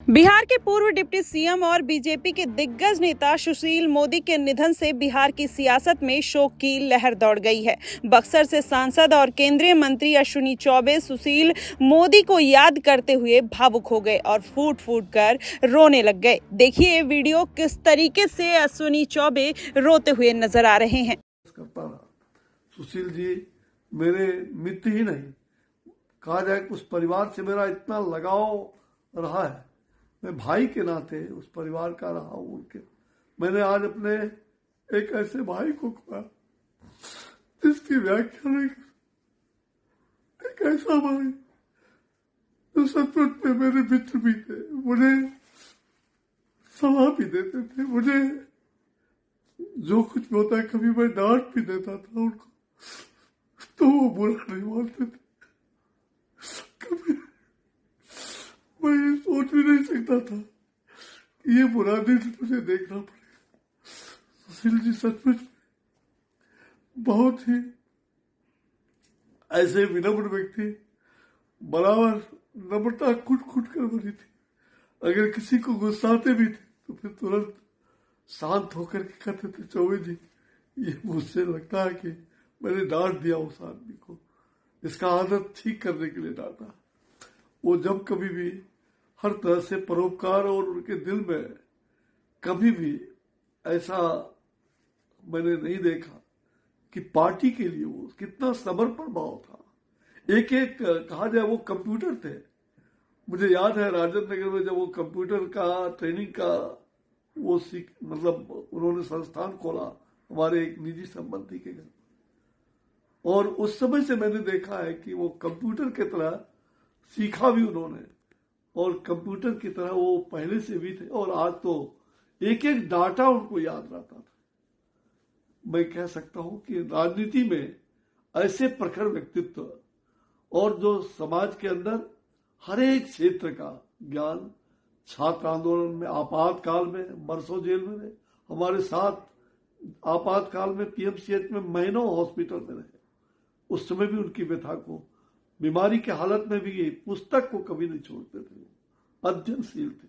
बिहार के पूर्व deputy CM और बीजेपी के दिग्गज नेता सुशील मोदी के निधन से बिहार की सियासत में शोक की लहर दौड़ गई है। बक्सर से सांसद और केंद्रीय मंत्री अश्विनी चौबे सुशील मोदी को याद करते हुए भावुक हो गए और फूट फूट कर रोने लग गए। देखिए वीडियो किस तरीके से अश्विनी चौबे रोते हुए नजर आ रहे हैं। सुशील जी मेरे मित्र ही नहीं, कहा जाए उस परिवार से मेरा इतना लगाव रहा है, मैं भाई के नाते उस परिवार का रहा हूं उनके। मैंने आज अपने एक ऐसे भाई को खोया जिसकी व्याख्या नहीं, एक ऐसा भाई जो सचमुच में मेरे मित्र भी थे, मुझे सलाह भी देते थे, मुझे जो कुछ भी होता है कभी मैं डांट भी देता था उनको तो वो बुरा नहीं मानते थे। कभी मैं ये सोच भी नहीं सकता था कि ये बुरा दिन मुझे देखना पड़ेगा। सुशील जी सचमुच बहुत ही ऐसे विनम्र व्यक्ति, बराबर नम्रता कुट कुट कर भरी थी। अगर किसी को गुस्साते भी थे तो फिर तुरंत शांत होकर के कहते थे, चौबे जी ये मुझसे लगता है कि मैंने डांट दिया उस आदमी को, इसका आदत ठीक करने के लिए डांटा। वो जब कभी भी हर तरह से परोपकार, और उनके दिल में कभी भी ऐसा मैंने नहीं देखा कि पार्टी के लिए वो कितना समर्पण भाव था। एक एक कहा जाए वो कंप्यूटर थे। मुझे याद है राजेंद्र नगर में जब वो कंप्यूटर का ट्रेनिंग का वो मतलब उन्होंने संस्थान खोला हमारे एक निजी संबंधी के घर, और उस समय से मैंने देखा है कि वो कंप्यूटर की तरह सीखा भी उन्होंने, और कंप्यूटर की तरह वो पहले से भी थे, और आज तो एक एक डाटा उनको याद रहता था। मैं कह सकता हूं कि राजनीति में ऐसे प्रखर व्यक्तित्व और जो समाज के अंदर हर एक क्षेत्र का ज्ञान, छात्र आंदोलन में, आपातकाल में बरसों जेल में रहे, हमारे साथ आपातकाल में पीएमसीएच में महीनों हॉस्पिटल में रहे, उस समय भी उनकी व्यथा को, बीमारी के हालत में भी पुस्तक को कभी नहीं छोड़ते थे, अध्ययनशील थे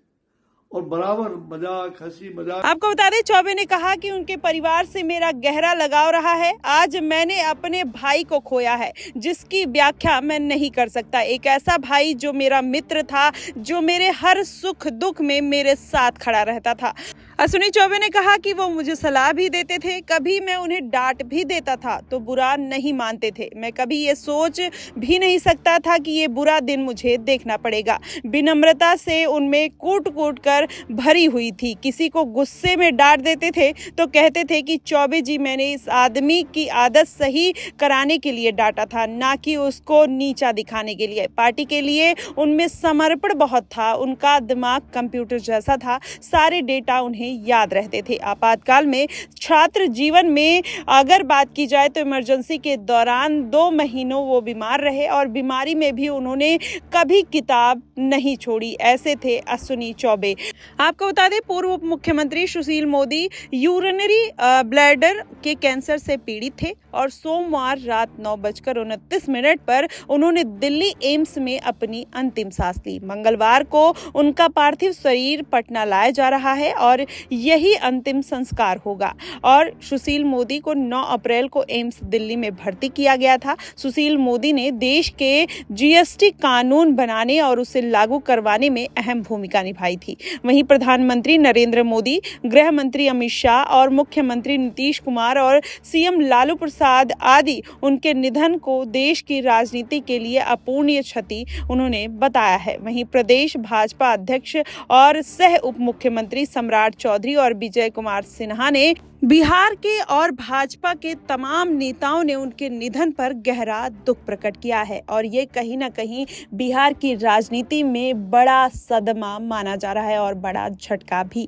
और बराबर मजाक, हंसी मजाक। आपको बता दें, चौबे ने कहा कि उनके परिवार से मेरा गहरा लगाव रहा है। आज मैंने अपने भाई को खोया है जिसकी व्याख्या मैं नहीं कर सकता। एक ऐसा भाई जो मेरा मित्र था, जो मेरे हर सुख दुख में मेरे साथ खड़ा रहता था। अश्विनी चौबे ने कहा कि वो मुझे सलाह भी देते थे, कभी मैं उन्हें डांट भी देता था तो बुरा नहीं मानते थे। मैं कभी ये सोच भी नहीं सकता था कि ये बुरा दिन मुझे देखना पड़ेगा। विनम्रता से उनमें कूट कूट कर भरी हुई थी। किसी को गुस्से में डांट देते थे तो कहते थे कि चौबे जी मैंने इस आदमी की आदत सही कराने के लिए डांटा था, ना कि उसको नीचा दिखाने के लिए। पार्टी के लिए उनमें समर्पण बहुत था। उनका दिमाग कंप्यूटर जैसा था, सारे डेटा उन्हें याद रहते थे। आपातकाल में छात्र जीवन में अगर बात की जाए तो इमरजेंसी के दौरान 2 महीनों वो बीमार रहे और बीमारी में भी उन्होंने कभी किताब नहीं छोड़ी। ऐसे थे अश्विनी चौबे। आपको बता दें, पूर्व उप मुख्यमंत्री सुशील मोदी यूरिनरी ब्लैडर के कैंसर से पीड़ित थे और सोमवार रात 9:29 पर उन्होंने दिल्ली एम्स में अपनी अंतिम सांस ली। मंगलवार को उनका पार्थिव शरीर पटना लाया जा रहा है और यही अंतिम संस्कार होगा। और सुशील मोदी को 9 अप्रैल को एम्स दिल्ली में भर्ती किया गया था। सुशील मोदी ने देश के जीएसटी कानून बनाने और उसे लागू करवाने में अहम भूमिका निभाई थी। वहीं प्रधानमंत्री नरेंद्र मोदी, गृह मंत्री अमित शाह और मुख्यमंत्री नीतीश कुमार और सीएम लालू प्रसाद आदि उनके निधन को देश की राजनीति के लिए अपूरणीय क्षति उन्होंने बताया है। वहीं प्रदेश भाजपा अध्यक्ष और सह उप मुख्यमंत्री सम्राट चौधरी और विजय कुमार सिन्हा ने बिहार के और भाजपा के तमाम नेताओं ने उनके निधन पर गहरा दुख प्रकट किया है और ये कहीं ना कहीं बिहार की राजनीति में बड़ा सदमा माना जा रहा है और बड़ा झटका भी।